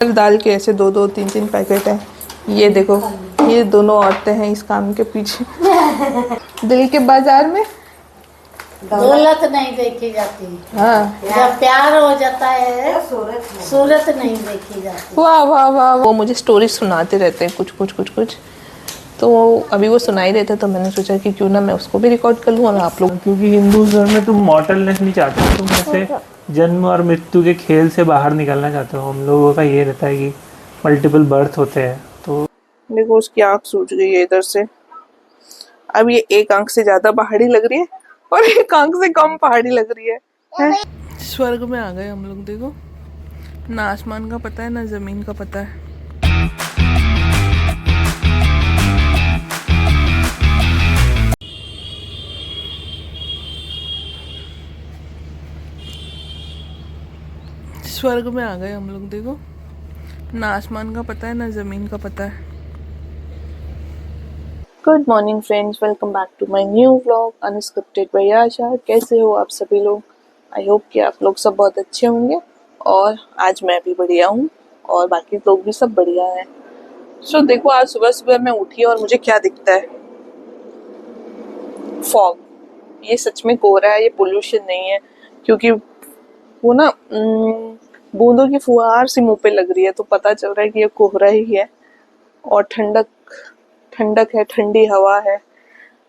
दाल के ऐसे दो दो तीन तीन पैकेट हैं। ये देखो, ये दोनों औरतें हैं इस काम के पीछे। दिल के बाजार में दौलत नहीं देखी जाती। हाँ, जब प्यार हो जाता है सूरत नहीं देखी जाती। वाह वाह वाह। वो मुझे स्टोरी सुनाते रहते हैं कुछ कुछ कुछ कुछ, तो अभी वो सुनाई देते, तो मैंने सोचा कि क्यों ना मैं उसको भी रिकॉर्ड कर लूँ और आप लोग। क्योंकि हिंदू धर्म में तुम मॉर्टलनेस नहीं चाहते, तुम ऐसे जन्म और मृत्यु के खेल से बाहर निकलना चाहते हो। हम लोगों का ये रहता है कि मल्टीपल बर्थ होते हैं। तो देखो उसकी आंख सूज गई है इधर से। अब ये एक आंख से ज्यादा पहाड़ी लग रही है और एक आंख से कम पहाड़ी लग रही है? स्वर्ग में आ गए हम लोग। देखो ना आसमान का पता है ना जमीन का पता है। स्वर्ग में आ गए हम लोग। देखो ना आसमान का पता है ना जमीन का पता है। Good morning friends, welcome back to my new vlog unscripted by Asha. कैसे हो आप सभी लोग? आई होप कि आप लोग सब बहुत अच्छे होंगे और आज मैं भी बढ़िया हूँ और बाकी लोग भी सब बढ़िया हैं। सो देखो आज सुबह सुबह मैं उठी और मुझे क्या दिखता है? फॉग। ये सच में कोहरा है, ये पोल्यूशन नहीं है, क्योंकि वो ना बूंदों की फुहार सी मुंह पे लग रही है, तो पता चल रहा है कि ये कोहरा ही है। और ठंडक ठंडक है, ठंडी हवा है।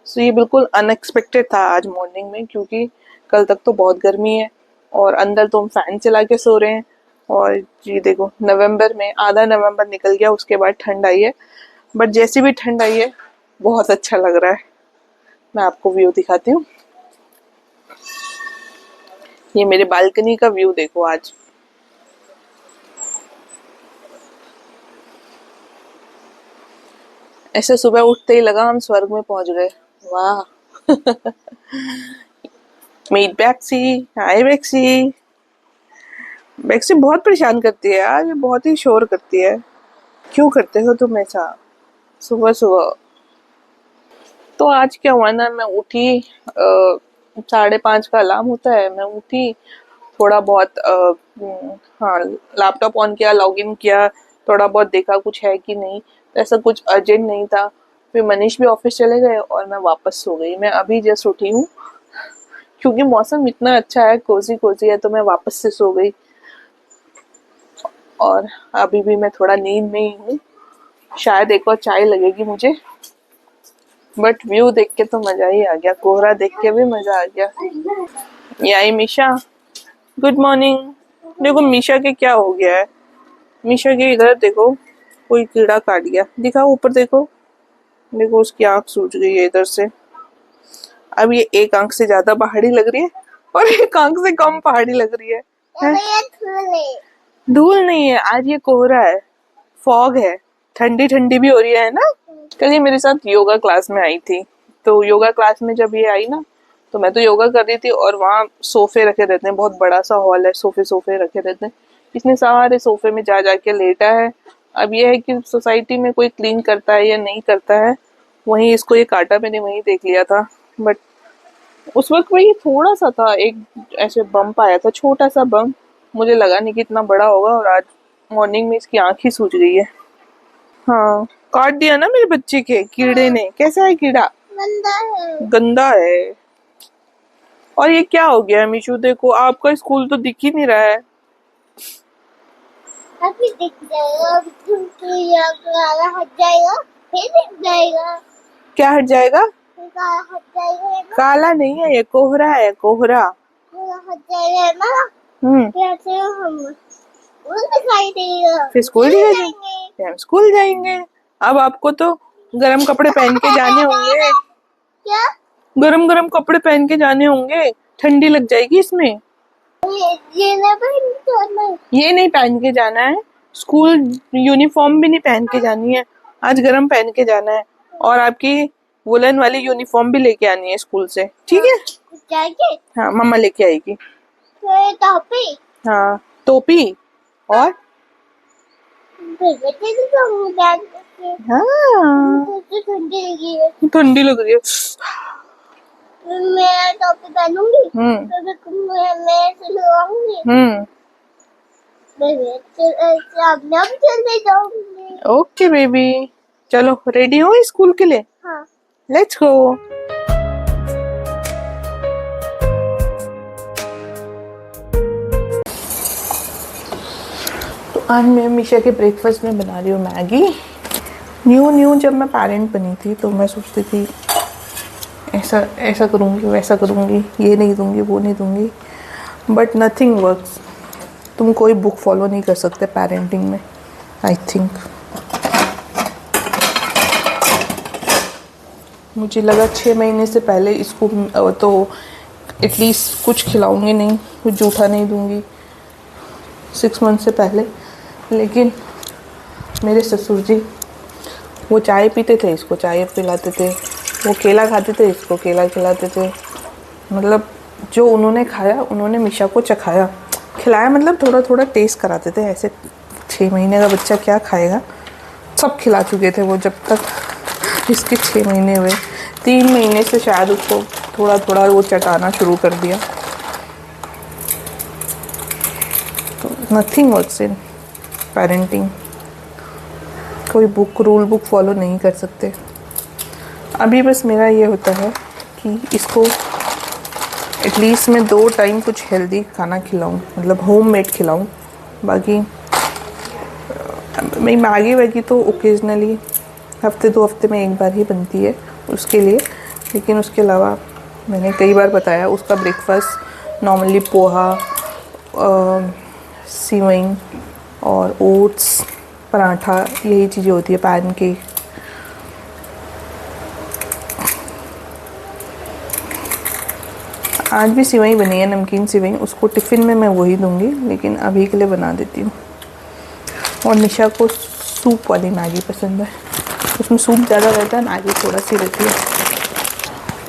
सो ये बिल्कुल अनएक्सपेक्टेड था आज मॉर्निंग में, क्योंकि कल तक तो बहुत गर्मी है और अंदर तो हम फैन चला के सो रहे हैं। और ये देखो नवंबर में आधा नवंबर निकल गया, उसके बाद ठंड आई है। बट जैसी भी ठंड आई है बहुत अच्छा लग रहा है। मैं आपको व्यू दिखाती हूँ। ये मेरे बालकनी का व्यू देखो आज। ऐसे सुबह उठते ही लगा हम स्वर्ग में पहुंच गए। वाह। मीट बैक्सी, हाय बैक्सी। बैक्सी बहुत परेशान करती है यार, ये बहुत ही शोर करती है। क्यों करते हो तुम ऐसा सुबह सुबह? तो आज क्या हुआ ना, मैं उठी 5:30 का अलार्म होता है, मैं उठी थोड़ा बहुत हाँ लैपटॉप ऑन किया, लॉगिन किया, थोड़ा बहुत देखा कुछ है कि नहीं। ऐसा कुछ अर्जेंट नहीं था। फिर मनीष भी ऑफिस चले गए और मैं वापस सो गई। मैं अभी जस्ट उठी हूँ क्योंकि मौसम इतना अच्छा है, कोजी कोजी है, तो मैं वापस से सो गई। और अभी भी मैं थोड़ा नींद में ही हूँ। शायद एक और चाय लगेगी मुझे, बट व्यू देख के तो मजा ही आ गया, कोहरा देख के भी मजा आ गया। ये आई मीशा, गुड मॉर्निंग। देखो मीशा के क्या हो गया है। मीशा के इधर देखो कोई कीड़ा काट गया, दिखाओ ऊपर देखो। देखो उसकी आंख सूज गई है इधर से। अब ये एक आंख से ज्यादा पहाड़ी लग रही है और एक आंख से कम पहाड़ी लग रही है? धूल नहीं है, आज ये कोहरा है, फॉग है। ठंडी ठंडी भी हो रही है ना। कल ये मेरे साथ योगा क्लास में आई थी, तो योगा क्लास में जब ये आई ना, तो मैं तो योगा कर रही थी और वहाँ सोफे रखे रहते हैं, बहुत बड़ा सा हॉल है, सोफे सोफे रखे रहते हैं। इसने सारे सोफे में जा जाके लेटा है। अब ये है कि सोसाइटी में कोई क्लीन करता है या नहीं करता है, वहीं इसको ये काटा। मैंने वहीं देख लिया था, बट उस वक्त वही थोड़ा सा था, एक ऐसे बम्प आया था, छोटा सा बम्प। मुझे लगा नहीं कि इतना बड़ा होगा और आज मॉर्निंग में इसकी आंख ही सूज गई है। हाँ काट दिया ना मेरे बच्चे के कीड़े ने। कैसा है कीड़ा? गंदा है, गंदा है। और ये क्या हो गया मीशू? देखो आपका स्कूल तो दिख ही नहीं रहा है। अभी दिख जाएगा, काला हट जाएगा, फिर दिख जाएगा। क्या हट जाएगा? काला हट जाएगा ना। काला नहीं है, ये कोहरा है, कोहरा। काला हट जाएगा ना, फिर हम स्कूल दिखाई देगा। फिर स्कूल जाएंगे, हम स्कूल जाएंगे। अब आपको तो गरम कपड़े पहन के जाने होंगे। क्या? गरम गरम कपड़े पहन के जाने होंगे, ठंडी लग जाएगी इसमें। ये नहीं पहन के जाना है। ये नहीं पहन के जाना है, स्कूल यूनिफॉर्म भी नहीं पहन के जानी है, आज गरम पहन के जाना है। और आपकी वुलन वाली यूनिफॉर्म भी लेके आनी है स्कूल से, ठीक है? जाएंगे। हाँ मम्मा लेके आएगी। फिर टोपी। हाँ टोपी और हाँ ठंडी लगी है। ठंडी लग रही है। मैं टोपी पहनूंगी, तो मैं सिलवाऊंगी। मैं भी चलने जाऊंगी। ओके बेबी, चलो रेडी हो स्कूल के लिए? हाँ। Let's go. तो आज मैं मिशा के ब्रेकफास्ट में बना रही हूँ मैगी। न्यू जब मैं पेरेंट बनी थी तो मैं सोचती थी ऐसा ऐसा करूँगी, वैसा करूँगी, ये नहीं दूँगी, वो नहीं दूँगी, बट नथिंग वर्क्स। तुम कोई बुक फॉलो नहीं कर सकते पेरेंटिंग में, आई थिंक। मुझे लगा 6 महीने से पहले इसको तो एटलीस्ट कुछ खिलाऊंगी नहीं, कुछ जूठा नहीं दूँगी 6 मंथ से पहले। लेकिन मेरे ससुर जी, वो चाय पीते थे, इसको चाय पिलाते थे, वो केला खाते थे, इसको केला खिलाते थे। मतलब जो उन्होंने खाया उन्होंने मिशा को चखाया, खिलाया, मतलब थोड़ा थोड़ा टेस्ट कराते थे। ऐसे 6 महीने का बच्चा क्या खाएगा, सब खिला चुके थे वो जब तक इसके 6 महीने हुए। 3 महीने से शायद उसको थोड़ा थोड़ा वो चटाना शुरू कर दिया। तो नथिंग वर्क्स इन पेरेंटिंग। कोई रूल बुक फॉलो नहीं कर सकते। अभी बस मेरा ये होता है कि इसको एटलीस्ट मैं 2 टाइम कुछ हेल्दी खाना खिलाऊं, मतलब होममेड खिलाऊं। बाकी मैं मैगी वैगी तो ओकेजनली हफ्ते 2 हफ्ते में एक बार ही बनती है उसके लिए। लेकिन उसके अलावा मैंने कई बार बताया, उसका ब्रेकफास्ट नॉर्मली पोहा, सिवई और ओट्स, पराठा, यही चीज़ें होती है, पैनकेक। आज भी सिवई बनी है, नमकीन सिवई, उसको टिफ़िन में मैं वही दूंगी, लेकिन अभी के लिए बना देती हूँ। और निशा को सूप वाली मैगी पसंद है, उसमें सूप ज़्यादा रहता है, मैगी थोड़ा सी रहती है।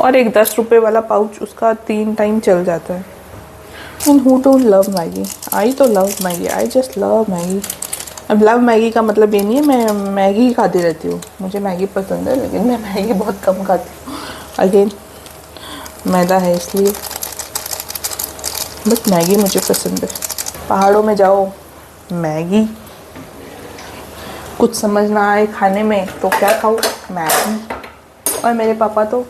और एक 10 रुपये वाला पाउच उसका 3 टाइम चल जाता है। And who don't love Maggi? I तो love Maggi, I just love Maggi. अब लव मैगी का मतलब ये नहीं है मैं मैगी ही खाती रहती हूँ, मुझे मैगी पसंद है, लेकिन मैं मैगी बहुत कम खाती हूँ। अगेन मैदा है इसलिए, बट मैगी मुझे पसंद है। पहाड़ों में जाओ, मैगी, कुछ समझ ना आए खाने में तो क्या खाओ, मैगी। और मेरे पापा तो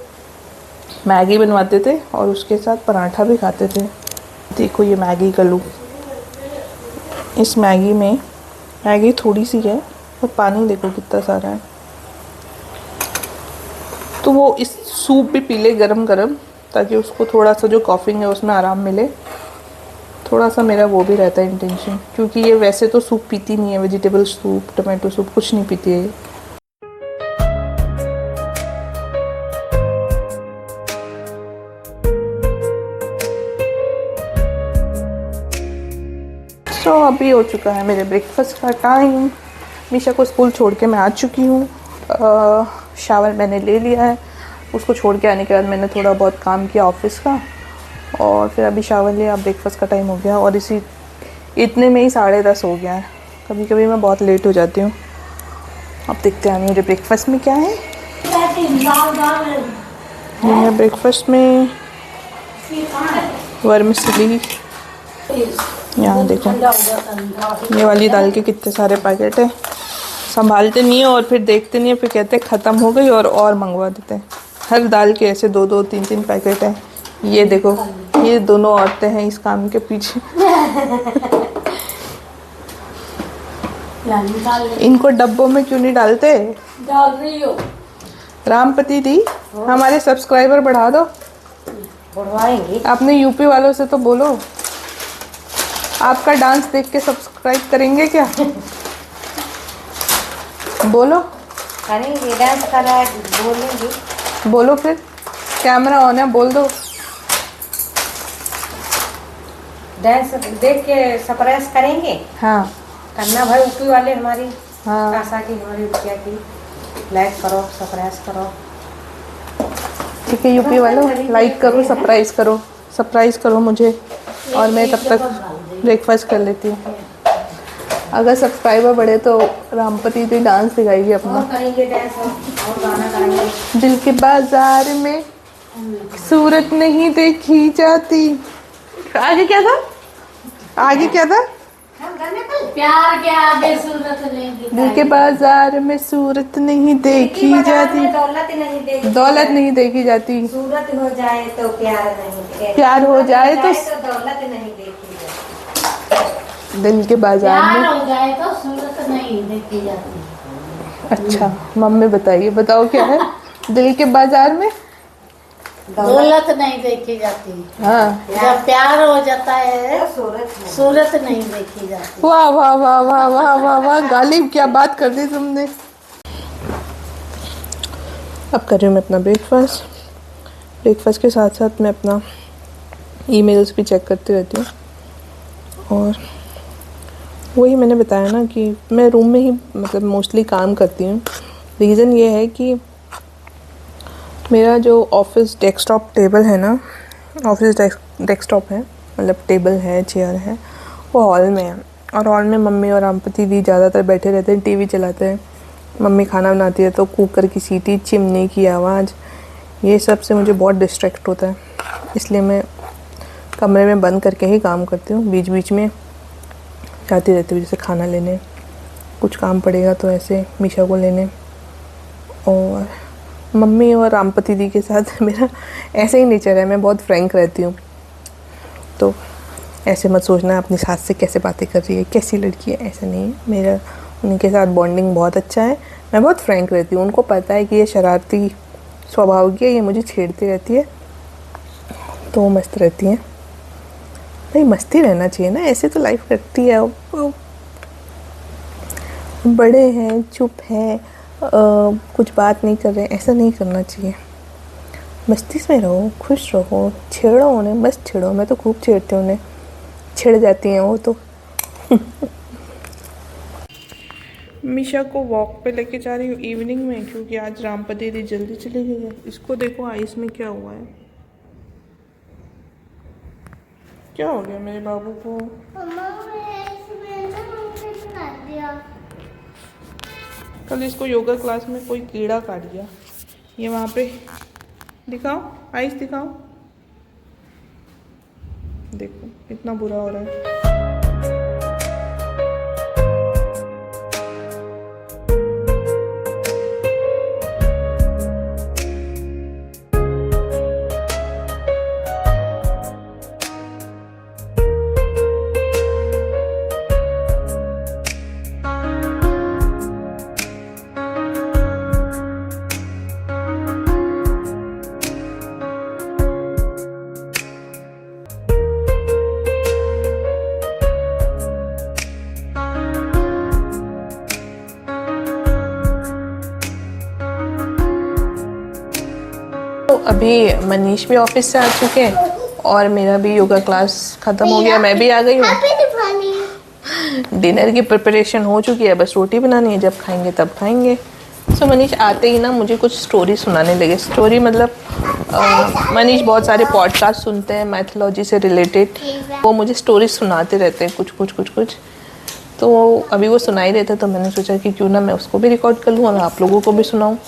मैगी बनवाते थे और उसके साथ पराठा भी खाते थे। देखो ये मैगी का लुक। इस मैगी में, मैगी थोड़ी सी है और पानी देखो कितना सारा है। तो वो इस सूप भी पी ले गरम गरम, ताकि उसको थोड़ा सा जो कॉफिंग है उसमें आराम मिले। थोड़ा सा मेरा वो भी रहता है इंटेंशन, क्योंकि ये वैसे तो सूप पीती नहीं है, वेजिटेबल सूप, टमाटो सूप कुछ नहीं पीती है। तो अभी हो चुका है मेरे ब्रेकफास्ट का टाइम। मिशा को स्कूल छोड़ के मैं आ चुकी हूँ। शावर मैंने ले लिया है। उसको छोड़ के आने के बाद मैंने थोड़ा बहुत काम किया ऑफिस का, और फिर अभी शावर लिया। ब्रेकफास्ट का टाइम हो गया और इतने में ही 10:30 हो गया है। कभी कभी मैं बहुत लेट हो जाती हूँ। अब देखते हैं मेरे ब्रेकफास्ट में क्या है। मेरे ब्रेकफास्ट में वर्मिसेली, यहाँ देखो ये वाली दाल के कितने सारे पैकेट है। संभालते नहीं है और फिर देखते नहीं है, फिर कहते हैं ख़त्म हो गई और मंगवा देते हैं। हर दाल के ऐसे 2-2, 3-3 पैकेट हैं। ये देखो, ये दोनों औरतें हैं इस काम के पीछे। इनको डब्बों में क्यों नहीं डालते? डाल रही हो। रामपति दी, हमारे सब्सक्राइबर बढ़ा दो। बढ़वाएंगे। आपने यूपी वालों से तो बोलो, आपका डांस देख के सब्सक्राइब करेंगे क्या? बोलो। करेंगे, डांस कर रहा है, बोलेंगे। बोलो फिर, कैमरा ऑन है, बोल दो। डांस देख के सरप्राइज करेंगे। हाँ करना भाई, ऊपी वाले हमारी हाँ, आशा की, हमारी रुपया की लाइक करो, सरप्राइज करो। ठीक है यूपी वालों, लाइक करो, सरप्राइज करो मुझे, और मैं तब तक ब्रेकफास्ट कर लेती हूँ। अगर सब्सक्राइबर बढ़े तो रामपति भी डांस दिखाएगी अपना। और करेंगे डांस, और गाना करेंगे। दिल के बाजार में सूरत नहीं देखी जाती। आगे क्या था? आगे क्या था? प्यार के आगे सूरत नहीं दिखाई दिल के बाजार में सूरत नहीं देखी जाती, दौलत नहीं देखी जाती, सूरत हो जाए तो प्यार नहीं, प्यार हो जाए तो दौलत नहीं देखी जाती। दिल के बाजार प्यार में। हो जाए तो सूरत नहीं देखी जाती। अच्छा मम्मी बताइए, बताओ क्या है दिल के बाजार में? दौलत नहीं देखी जाती। हाँ, जब प्यार हो जाता है सूरत सूरत नहीं देखी जाती। वाह वाह वाह वाह वाह वाह वाह, गालिब क्या बात कर दी तुमने। अब कर रही हूँ मैं अपना ब्रेकफास्ट के साथ साथ मैं अपना ईमेल्स भी चेक करती रहती हूँ। और वही मैंने बताया ना कि मैं रूम में ही मतलब मोस्टली काम करती हूँ। रीज़न ये है कि मेरा जो ऑफिस डेस्कटॉप टेबल है ना, ऑफिस डेस्कटॉप है, मतलब टेबल है, चेयर है, वो हॉल में है। और हॉल में मम्मी और आमपति दी ज़्यादातर बैठे रहते हैं, टीवी चलाते हैं। मम्मी खाना बनाती है तो कुकर की सीटी, चिमनी की आवाज़, ये सब से मुझे बहुत डिस्ट्रैक्ट होता है। इसलिए मैं कमरे में बंद करके ही काम करती हूँ। बीच बीच में जाती रहती हूँ, जैसे खाना लेने, कुछ काम पड़ेगा तो ऐसे मीशा को लेने। और मम्मी और रामपति दी के साथ मेरा ऐसे ही नेचर है, मैं बहुत फ्रैंक रहती हूँ। तो ऐसे मत सोचना अपनी सास से कैसे बातें कर रही है, कैसी लड़की है, ऐसा नहीं है। मेरा उनके साथ बॉन्डिंग बहुत अच्छा है, मैं बहुत फ्रैंक रहती हूँ। उनको पता है कि ये शरारती स्वभाव की है, ये मुझे छेड़ती रहती है, तो वो मस्त रहती हैं। भाई मस्ती रहना चाहिए ना, ऐसे तो लाइफ कटती है। बड़े हैं, चुप हैं, कुछ बात नहीं कर रहे, ऐसा नहीं करना चाहिए। मस्ती में रहो, खुश रहो, छेड़ो उन्हें, मस्त छेड़ो। मैं तो खूब छेड़ती हूँ उन्हें, छिड़ जाती हैं वो तो। मीशा को वॉक पे लेके जा रही हूँ इवनिंग में, क्योंकि आज रामपति दी जल्दी चली गई है। इसको देखो आइस में क्या हुआ है, क्या हो गया मेरे बाबू को। मम्मा इसमें ना मुझे सुना दिया। कल इसको योगा क्लास में कोई कीड़ा काट गया। ये वहाँ पे दिखाओ, आइस दिखाओ, देखो इतना बुरा हो रहा है। तो अभी मनीष भी ऑफिस से आ चुके हैं और मेरा भी योगा क्लास ख़त्म हो गया, मैं भी आ गई हूँ। डिनर की प्रिपरेशन हो चुकी है, बस रोटी बनानी है, जब खाएंगे तब खाएंगे। सो मनीष आते ही ना मुझे कुछ स्टोरी सुनाने लगे। स्टोरी मतलब मनीष बहुत सारे पॉडकास्ट सुनते हैं मैथोलॉजी से रिलेटेड, वो मुझे स्टोरी सुनाते रहते हैं कुछ। तो अभी वो सुनाई रहे थे, तो मैंने सोचा कि क्यों ना मैं उसको भी रिकॉर्ड कर लूँ और आप लोगों को भी सुनाऊँ।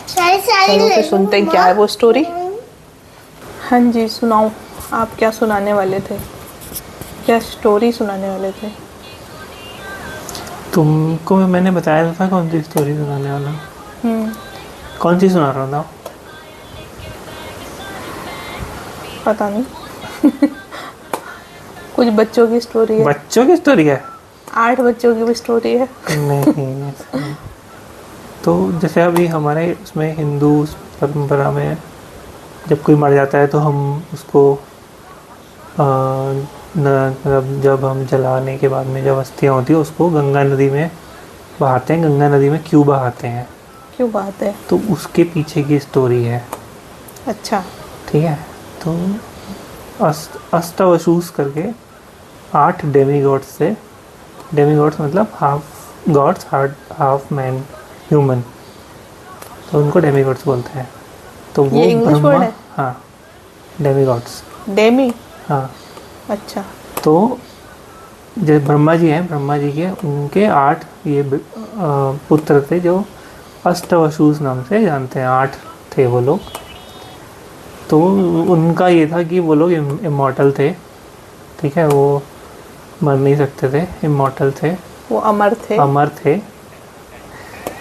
चलो फिर सुनते हैं क्या है वो स्टोरी। हाँ जी सुनाओ, आप क्या सुनाने वाले थे, क्या स्टोरी सुनाने वाले थे? तुमको मैंने बताया था कौन सी स्टोरी सुनाने वाला। कौन सी सुना रहा था? पता नहीं। कुछ बच्चों की स्टोरी है। बच्चों की स्टोरी है? 8 बच्चों की भी स्टोरी है। नहीं ऐसा नहीं। तो जैसे अभी हमारे उसमें हिंदू परंपरा में जब कोई मर जाता है तो हम उसको मतलब जब हम जलाने के बाद में जब अस्थियाँ होती है उसको गंगा नदी में बहाते हैं। गंगा नदी में क्यों बहाते हैं? क्यों बात है? तो उसके पीछे की स्टोरी है। अच्छा ठीक है। तो अष्टावसूस करके 8 डेमीगॉड्स थे। डेमीगॉड्स मतलब half gods half man human, तो उनको डेमीगॉड्स बोलते हैं। तो वो इंग्लिश वर्ड है? हाँ डेमीगॉड्स। डेमी? हाँ। अच्छा। तो जो ब्रह्मा जी हैं, ब्रह्मा जी के उनके 8 ये पुत्र थे जो अष्टावसूस नाम से जानते हैं। 8 थे वो लोग। तो उनका ये था कि वो लोग इमॉर्टल थे। ठीक है। वो मर नहीं सकते थे, इमॉर्टल थे, वो अमर थे। अमर थे।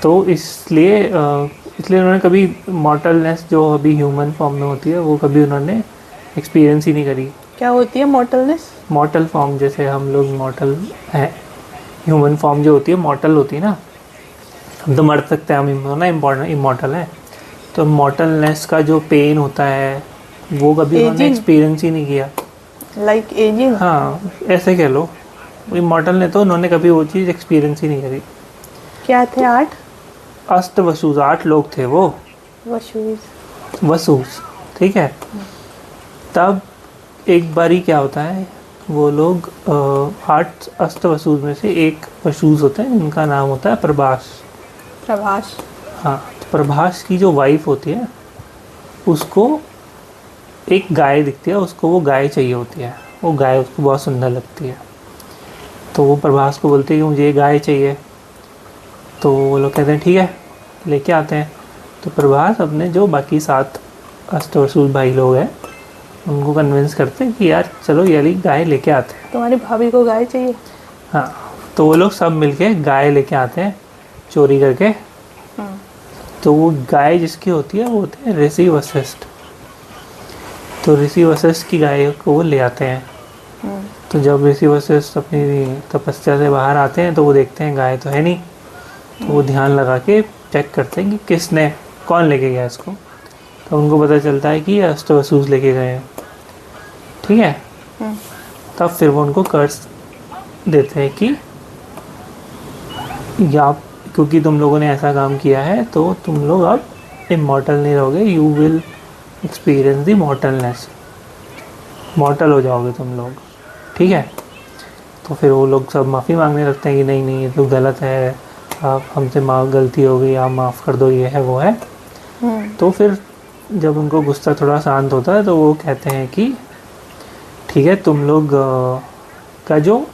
तो इसलिए उन्होंने कभी मॉर्टलनेस जो अभी ह्यूमन फॉर्म में होती है वो कभी उन्होंने एक्सपीरियंस ही नहीं करी। क्या होती है मॉर्टलनेस? मॉर्टल फॉर्म, जैसे हम लोग मॉर्टल हैं, ह्यूमन फॉर्म जो होती है मॉर्टल होती है ना, हम तो मर सकते हैं, हम ना इमॉर्टल है। तो मॉर्टलनेस का जो पेन होता है वो कभी उन्होंने एक्सपीरियंस ही नहीं किया। Like ageing? हाँ, ऐसे कह लो, इमॉर्टल ने तो उन्होंने कभी वो चीज़ एक्सपीरियंस ही नहीं करी। क्या थे 8? अष्टवसुस, 8 लोग थे वो। वसुस, ठीक है। तब एक बारी क्या होता है, वो लोग 8 अष्टवसुस में से एक वसुस होते हैं, उनका नाम होता है प्रभास। हाँ, तो प्रभास की जो वाइफ होती है उसको एक गाय दिखती है, उसको वो गाय चाहिए होती है, वो गाय उसको बहुत सुंदर लगती है। तो वो प्रभास को बोलती है कि मुझे ये गाय चाहिए। तो वो लोग कहते हैं ठीक है, लेके आते हैं। तो प्रभास अपने जो बाकी 7 अष्टवसुस भाई लोग हैं उनको कन्विंस करते हैं कि यार चलो ये वाली गाय लेके आते हैं, तुम्हारी भाभी को गाय चाहिए। हाँ, तो वो लोग सब मिलके गाय लेके आते हैं चोरी करके। तो वो गाय जिसकी होती है वो होते हैं ऋषि वशिष्ठ। तो ऋषि वशिष्ठ की गाय को वो ले आते हैं। तो जब ऋषि वशिष्ठ अपनी तपस्या से बाहर आते हैं तो वो देखते हैं गाय तो है नहीं। तो वो ध्यान लगा के चेक करते हैं कि कौन लेके गया इसको। तो उनको पता चलता है कि अष्टवसुस लेके गए हैं, ठीक है। तब फिर वो उनको कर्ज देते हैं कि या क्योंकि तुम लोगों ने ऐसा काम किया है तो तुम लोग अब इमॉर्टल नहीं रहोगे, you will experience the mortalness, mortal हो जाओगे तुम लोग, ठीक है। तो फिर वो लोग सब माफ़ी मांगने लगते हैं कि नहीं नहीं ये तो गलत है, आप हमसे गलती हो गई, आप माफ़ कर दो, ये है वो है। तो फिर जब उनको गुस्सा थोड़ा शांत होता है तो वो कहते हैं कि ठीक है, तुम लोग का जो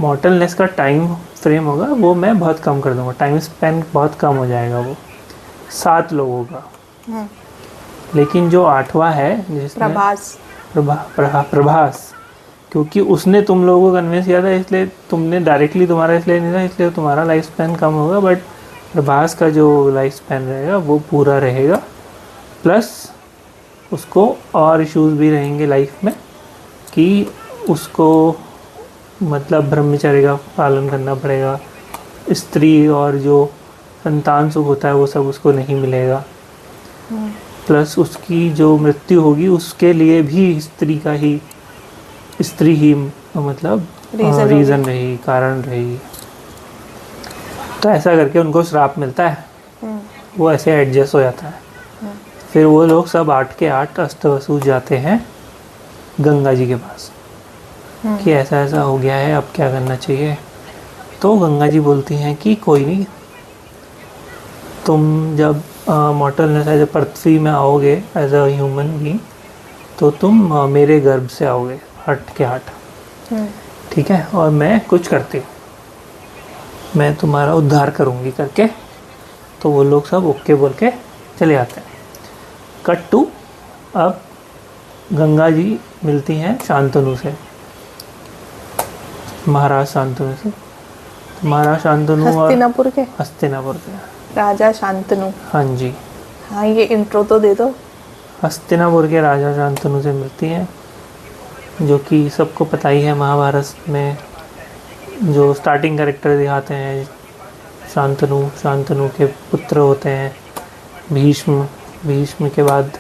मॉर्टलनेस का टाइम फ्रेम होगा वो मैं बहुत कम कर दूंगा, टाइम स्पेन बहुत कम हो जाएगा, वो 7 लोगों का। लेकिन जो 8वां है जिसने प्रभास, क्योंकि उसने तुम लोगों को कन्विंस किया था इसलिए तुमने डायरेक्टली तुम्हारा इसलिए नहीं था, इसलिए तुम्हारा लाइफ स्पैन कम होगा। बट प्रभास का जो लाइफ स्पैन रहेगा वो पूरा रहेगा, प्लस उसको और इश्यूज भी रहेंगे लाइफ में कि उसको मतलब ब्रह्मचर्य का पालन करना पड़ेगा, स्त्री और जो संतान सुख होता है वो सब उसको नहीं मिलेगा, प्लस उसकी जो मृत्यु होगी उसके लिए भी स्त्री ही मतलब रीज़न रही, कारण रही। तो ऐसा करके उनको श्राप मिलता है, वो ऐसे एडजस्ट हो जाता है। फिर वो लोग सब 8 के 8 अष्टवसुस जाते हैं गंगा जी के पास कि ऐसा ऐसा हो गया है, अब क्या करना चाहिए। तो गंगा जी बोलती हैं कि कोई नहीं, तुम जब मॉर्टलनेस एज पृथ्वी में आओगे एज अ ह्यूमन बीइंग तो तुम मेरे गर्भ से आओगे 8 के 8, ठीक है, और मैं कुछ करती हूँ, मैं तुम्हारा उद्धार करूँगी करके। तो वो लोग सब ओके बोल के चले आते हैं। कट टू, अब गंगा जी मिलती हैं शांतनु से, महाराज शांतनु से। महाराज शांतनु हस्तिनापुर के राजा शांतनु। हाँ जी, हाँ, ये इंट्रो तो दे दो। हस्तिनापुर के राजा शांतनु से मिलती हैं, जो कि सबको पता ही है, महाभारत में जो स्टार्टिंग कैरेक्टर दिखाते हैं शांतनु के पुत्र होते हैं भीष्म के बाद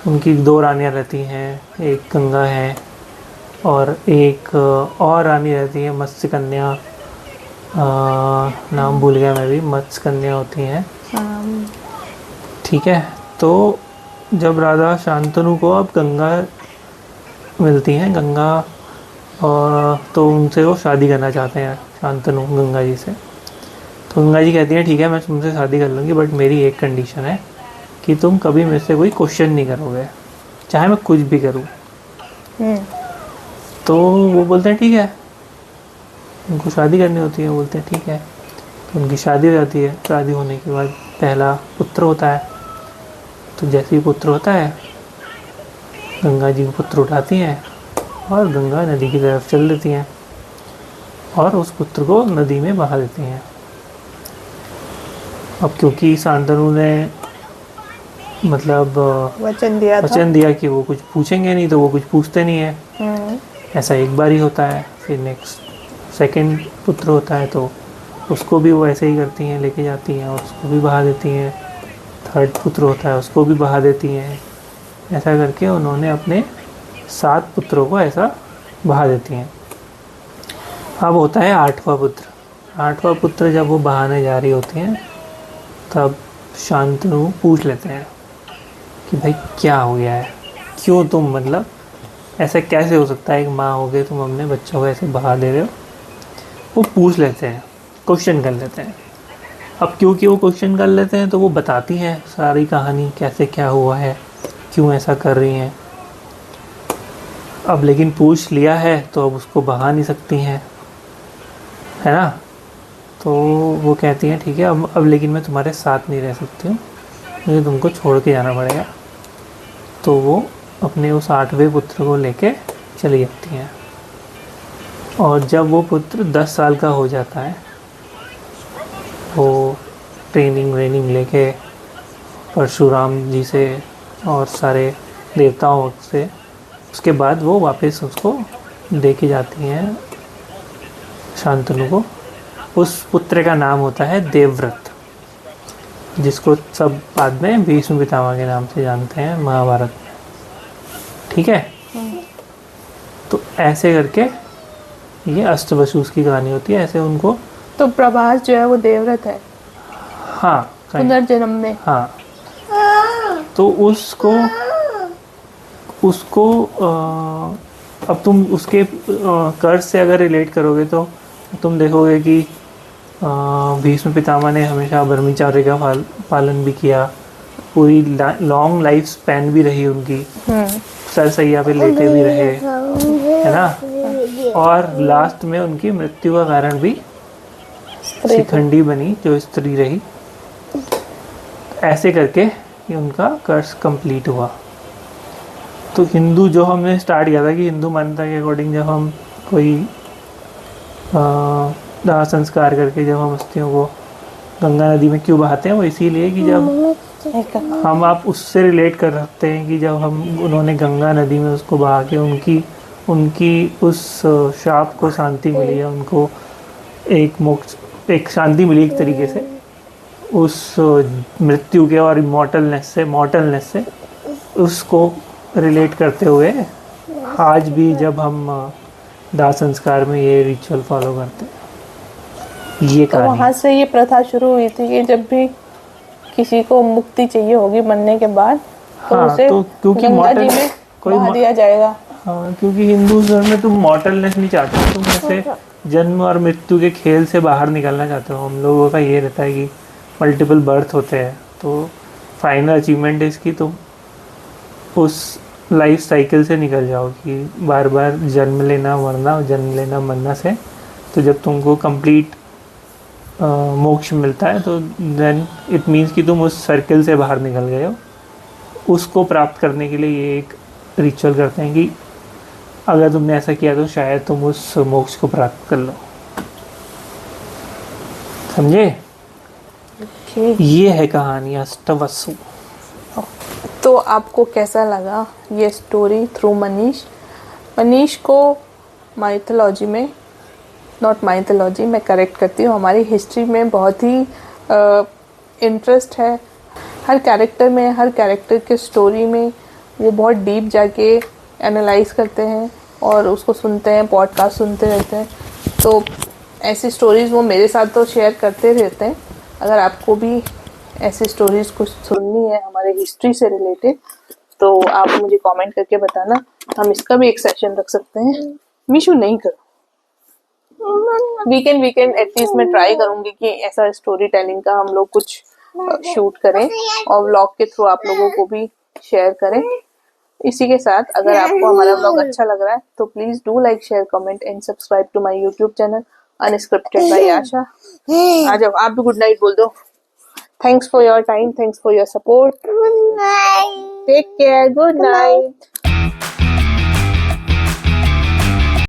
उनकी 2 रानियाँ रहती हैं, एक गंगा है और एक और रानी रहती है मत्स्य कन्या, नाम भूल गया मैं भी, मत्स्य कन्या होती हैं, ठीक है। तो जब राजा शांतनु को अब गंगा मिलती हैं, गंगा, और तो उनसे वो शादी करना चाहते हैं शांतनु गंगा जी से। तो गंगा जी कहती हैं ठीक है मैं तुमसे शादी कर लूँगी, बट मेरी एक कंडीशन है कि तुम कभी मेरे से कोई क्वेश्चन नहीं करोगे, चाहे मैं कुछ भी करूँ। तो वो बोलते हैं ठीक है, उनको शादी करनी होती है, बोलते हैं ठीक है। तो उनकी शादी हो जाती है। शादी होने के बाद पहला पुत्र होता है। तो जैसे ही पुत्र होता है, गंगा जी को पुत्र उठाती हैं और गंगा नदी की तरफ चल देती हैं। और उस पुत्र को नदी में बहा देती हैं। अब क्योंकि शांतनु ने मतलब वचन दिया कि वो कुछ पूछेंगे नहीं, तो वो कुछ पूछते नहीं है। ऐसा एक बार ही होता है। फिर नेक्स्ट सेकंड पुत्र होता है तो उसको भी वो ऐसे ही करती हैं, लेके जाती हैं और उसको भी बहा देती हैं। थर्ड पुत्र होता है, उसको भी बहा देती हैं। ऐसा करके उन्होंने अपने 7 पुत्रों को ऐसा बहा देती हैं। अब होता है 8वां पुत्र। 8वां पुत्र जब वो बहाने जा रही होती हैं तब शांतनु पूछ लेते हैं कि भाई क्या हो गया है, क्यों तुम मतलब ऐसा कैसे हो सकता है, एक माँ हो गई तुम अपने बच्चों को ऐसे बहा दे रहे हो। वो पूछ लेते हैं, क्वेश्चन कर लेते हैं। अब क्योंकि वो क्वेश्चन कर लेते हैं तो वो बताती हैं सारी कहानी, कैसे क्या हुआ है, क्यों ऐसा कर रही हैं। अब लेकिन पूछ लिया है तो अब उसको बहा नहीं सकती हैं, है ना। तो वो कहती हैं ठीक है, अब लेकिन मैं तुम्हारे साथ नहीं रह सकती हूँ, मुझे तुमको छोड़ के जाना पड़ेगा। तो वो अपने उस 8वें पुत्र को लेके चली जाती हैं। और जब वो पुत्र 10 साल का हो जाता है, वो ट्रेनिंग व्रेनिंग लेके परशुराम जी से और सारे देवताओं से, उसके बाद वो वापस उसको लेके जाती हैं शांतनु को। उस पुत्र का नाम होता है देवव्रत, जिसको सब बाद में भीष्म पितामह के नाम से जानते हैं महाभारत में। ठीक है, तो ऐसे करके ये अष्टवसु की कहानी होती है। ऐसे उनको तो प्रभास जो है वो देवव्रत है, हाँ पुनर्जन्म में। हाँ, तो उसको अब तुम उसके कर्ज से अगर रिलेट करोगे तो तुम देखोगे कि भीष्म पितामह ने हमेशा ब्रह्मचर्य का पालन भी किया, पूरी लॉन्ग लाइफ स्पैन भी रही उनकी, सरसैया पे लेटे भी रहे, है ना। और लास्ट में उनकी मृत्यु का कारण भी शिखंडी बनी, जो स्त्री रही। ऐसे करके ये उनका कर्ज कंप्लीट हुआ। तो हिंदू जो हमने स्टार्ट किया था कि हिंदू मान्यता के अकॉर्डिंग जब हम कोई दाह संस्कार करके जब हम अस्थियों को गंगा नदी में क्यों बहाते हैं, वो इसीलिए कि जब हम आप उससे रिलेट कर सकते हैं कि जब हम उन्होंने गंगा नदी में उसको बहा के उनकी उस शाप को शांति मिली है, उनको एक मोक्ष, एक शांति मिली एक तरीके से उस मृत्यु के और मॉर्टलनेस से उसको रिलेट करते हुए आज भी जब हम दाह संस्कार में ये रिचुअल फॉलो करते हैं। ये तो वहाँ से ये प्रथा शुरू हुई थी कि जब भी किसी को मुक्ति चाहिए होगी मरने के बाद तो हाँ, उसे तो क्योंकि गंगा जी में बहा दिया जाएगा। हाँ, क्योंकि हिंदू धर्म में तुम मॉर्टलनेस नहीं चाहते, तुम ऐसे जन्म और मृत्यु के खेल से बाहर निकलना चाहते हो। हम लोगों का ये रहता है कि मल्टीपल बर्थ होते हैं, तो फाइनल अचीवमेंट है इसकी तुम उस लाइफ साइकिल से निकल जाओ कि बार बार जन्म लेना मरना से। तो जब तुमको कंप्लीट मोक्ष मिलता है तो देन इट मीन्स कि तुम उस सर्किल से बाहर निकल गए हो। उसको प्राप्त करने के लिए ये एक रिचुअल करते हैं कि अगर तुमने ऐसा किया तो शायद तुम उस मोक्ष को प्राप्त कर लो। समझे? ये है कहानी अष्टवसु। तो आपको कैसा लगा ये स्टोरी थ्रू मनीष? मनीष को माइथोलॉजी में, नॉट माइथोलॉजी, मैं करेक्ट करती हूँ, हमारी हिस्ट्री में बहुत ही इंटरेस्ट है। हर कैरेक्टर में, हर कैरेक्टर के स्टोरी में वो बहुत डीप जाके एनालाइज करते हैं और उसको सुनते हैं, पॉडकास्ट सुनते रहते हैं। तो ऐसी स्टोरीज़ वो मेरे साथ तो शेयर करते रहते हैं। अगर आपको भी ऐसी स्टोरीज़ कुछ सुननी है हमारे हिस्ट्री से रिलेटेड तो आप मुझे कमेंट करके बताना, हम इसका भी एक सेशन रख सकते हैं। मीशू नहीं करो, वीकेंड एटलीस्ट मैं ट्राई करूंगी कि ऐसा स्टोरी टेलिंग का हम लोग कुछ शूट करें और व्लॉग के थ्रू आप लोगों को भी शेयर करें। इसी के साथ अगर आपको हमारा व्लॉग अच्छा लग रहा है तो please do like, share, comment and subscribe to my YouTube channel unscripted by Asha. आ जाओ, आप भी गुड नाइट बोल दो। Thanks for your time. Thanks for your support. Good night. Take care. Good night.